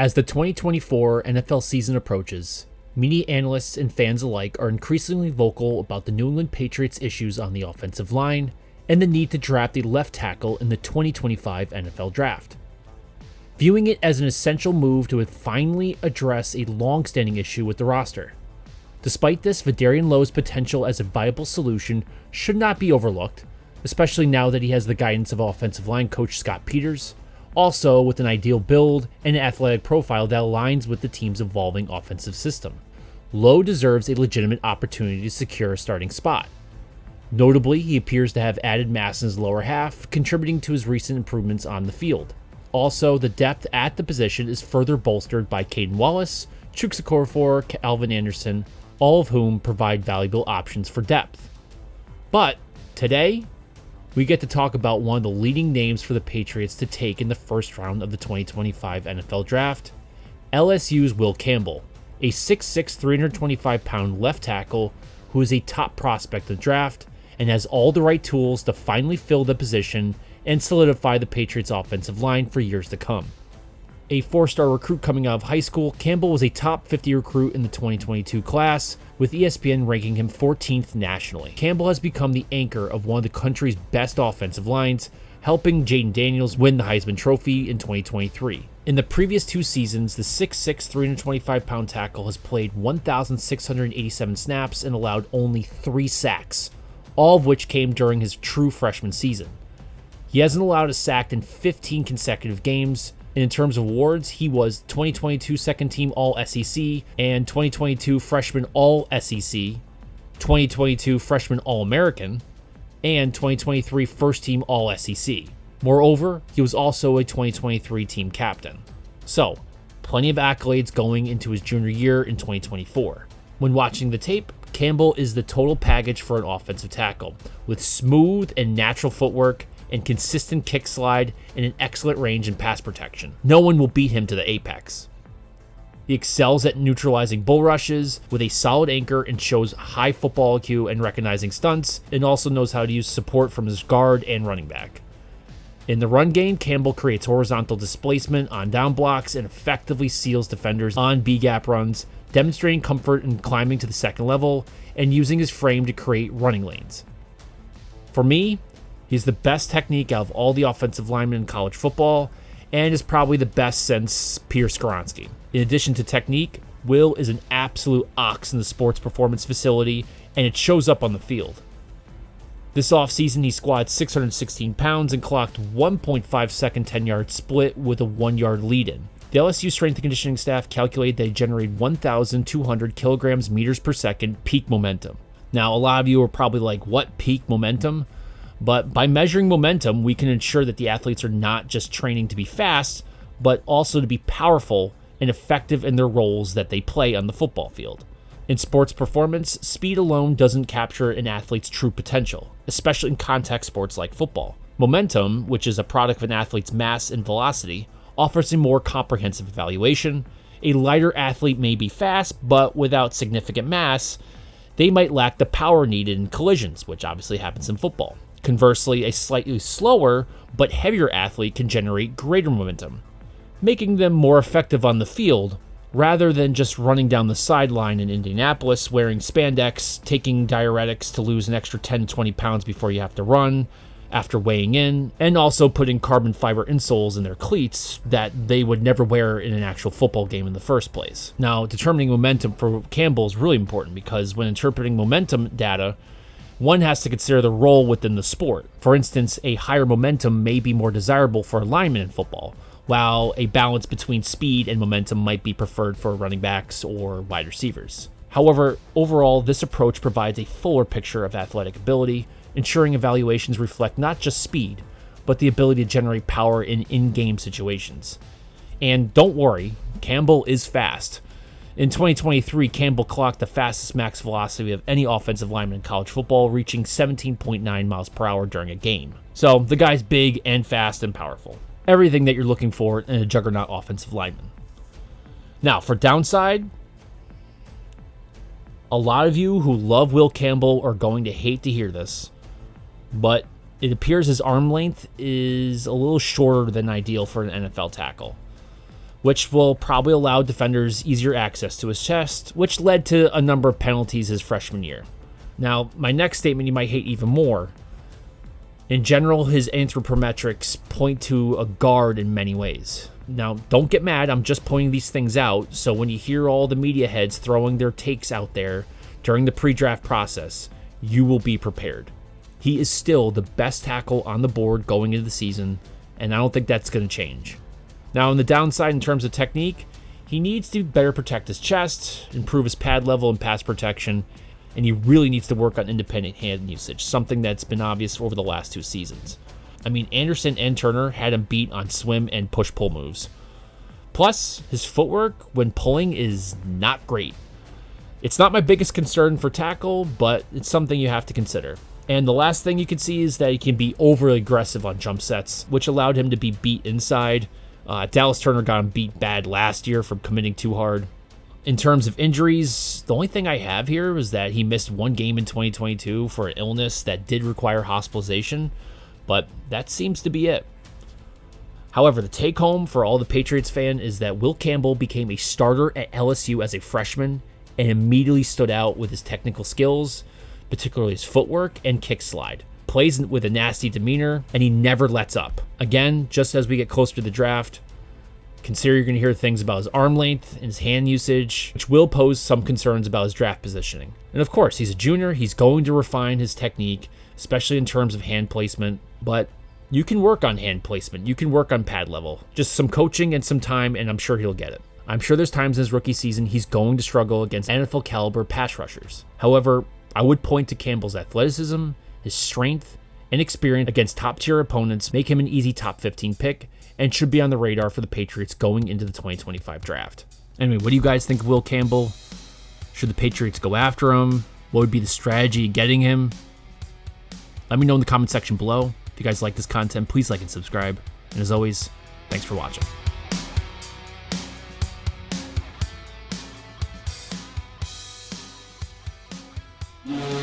As the 2024 NFL season approaches, media analysts and fans alike are increasingly vocal about the New England Patriots' issues on the offensive line and the need to draft a left tackle in the 2025 NFL Draft. Viewing it as an essential move to finally address a long-standing issue with the roster. Despite this, Vederian Lowe's potential as a viable solution should not be overlooked, especially now that he has the guidance of offensive line coach Scott Peters, also with an ideal build and an athletic profile that aligns with the team's evolving offensive system. Lowe deserves a legitimate opportunity to secure a starting spot. Notably, he appears to have added mass in his lower half, contributing to his recent improvements on the field. Also, the depth at the position is further bolstered by Caedan Wallace, Chuks Okorafor, Calvin Anderson, all of whom provide valuable options for depth. But today, we get to talk about one of the leading names for the Patriots to take in the first round of the 2025 NFL Draft, LSU's Will Campbell, a 6'6", 325-pound left tackle who is a top prospect of the draft and has all the right tools to finally fill the position and solidify the Patriots' offensive line for years to come. A four-star recruit coming out of high school, Campbell was a top 50 recruit in the 2022 class, with ESPN ranking him 14th nationally. Campbell has become the anchor of one of the country's best offensive lines, helping Jaden Daniels win the Heisman Trophy in 2023. In the previous two seasons, the 6'6", 325-pound tackle has played 1,687 snaps and allowed only 3 sacks, all of which came during his true freshman season. He hasn't allowed a sack in 15 consecutive games, and in terms of awards, he was 2022 Second Team All-SEC and 2022 Freshman All-SEC, 2022 Freshman All-American, and 2023 First Team All-SEC. Moreover, he was also a 2023 team captain. So, plenty of accolades going into his junior year in 2024. When watching the tape, Campbell is the total package for an offensive tackle, with smooth and natural footwork and consistent kick slide and an excellent range and pass protection. No one will beat him to the apex. He excels at neutralizing bull rushes with a solid anchor and shows high football IQ and recognizing stunts, and also knows how to use support from his guard and running back. In the run game, Campbell creates horizontal displacement on down blocks and effectively seals defenders on B-gap runs, demonstrating comfort in climbing to the second level and using his frame to create running lanes. For me, he's the best technique out of all the offensive linemen in college football and is probably the best since Pierre Skoronski. In addition to technique, Will is an absolute ox in the sports performance facility, and it shows up on the field. This offseason, he squatted 616 pounds and clocked 1.5 second 10-yard split with a 1-yard lead-in. The LSU strength and conditioning staff calculated they generated 1,200 kilograms meters per second peak momentum. Now, a lot of you are probably like, what peak momentum? But by measuring momentum, we can ensure that the athletes are not just training to be fast, but also to be powerful and effective in their roles that they play on the football field. In sports performance, speed alone doesn't capture an athlete's true potential, especially in contact sports like football. Momentum, which is a product of an athlete's mass and velocity, offers a more comprehensive evaluation. A lighter athlete may be fast, but without significant mass, they might lack the power needed in collisions, which obviously happens in football. Conversely, a slightly slower but heavier athlete can generate greater momentum, making them more effective on the field rather than just running down the sideline in Indianapolis wearing spandex, taking diuretics to lose an extra 10-20 pounds before you have to run after weighing in, and also putting carbon fiber insoles in their cleats that they would never wear in an actual football game in the first place. Now, determining momentum for Campbell is really important because when interpreting momentum data, one has to consider the role within the sport. For instance, a higher momentum may be more desirable for a lineman in football, while a balance between speed and momentum might be preferred for running backs or wide receivers. However, overall, this approach provides a fuller picture of athletic ability, ensuring evaluations reflect not just speed, but the ability to generate power in in-game situations. And don't worry, Campbell is fast. In 2023, Campbell clocked the fastest max velocity of any offensive lineman in college football, reaching 17.9 miles per hour during a game. So the guy's big and fast and powerful. Everything that you're looking for in a juggernaut offensive lineman. Now, for downside, a lot of you who love Will Campbell are going to hate to hear this, but it appears his arm length is a little shorter than ideal for an NFL tackle. which will probably allow defenders easier access to his chest, which led to a number of penalties his freshman year. Now, my next statement you might hate even more. In general, his anthropometrics point to a guard in many ways. Now, don't get mad, I'm just pointing these things out, so when you hear all the media heads throwing their takes out there during the pre-draft process, you will be prepared. He is still the best tackle on the board going into the season, and I don't think that's going to change. Now, on the downside in terms of technique, he needs to better protect his chest, improve his pad level and pass protection, and he really needs to work on independent hand usage, something that's been obvious over the last 2 seasons. I mean, Anderson and Turner had him beat on swim and push-pull moves. Plus, his footwork when pulling is not great. It's not my biggest concern for tackle, but it's something you have to consider. And the last thing you can see is that he can be overly aggressive on jump sets, which allowed him to be beat inside. Dallas Turner got him beat bad last year from committing too hard. In terms of injuries, the only thing I have here is that he missed 1 game in 2022 for an illness that did require hospitalization, but that seems to be it. However, the take-home for all the Patriots fan is that Will Campbell became a starter at LSU as a freshman and immediately stood out with his technical skills, particularly his footwork and kick slide. Plays with a nasty demeanor, and he never lets up. Again, just as we get closer to the draft, consider you're going to hear things about his arm length and his hand usage, which will pose some concerns about his draft positioning. And of course, he's a junior. He's going to refine his technique, especially in terms of hand placement, but you can work on hand placement. You can work on pad level. Just some coaching and some time, and I'm sure he'll get it. I'm sure there's times in his rookie season he's going to struggle against NFL caliber pass rushers. However, I would point to Campbell's athleticism, his strength, and experience against top-tier opponents make him an easy top 15 pick and should be on the radar for the Patriots going into the 2025 draft. Anyway, what do you guys think of Will Campbell? Should the Patriots go after him? What would be the strategy getting him? Let me know in the comment section below. If you guys like this content, please like and subscribe. And as always, thanks for watching. Yeah.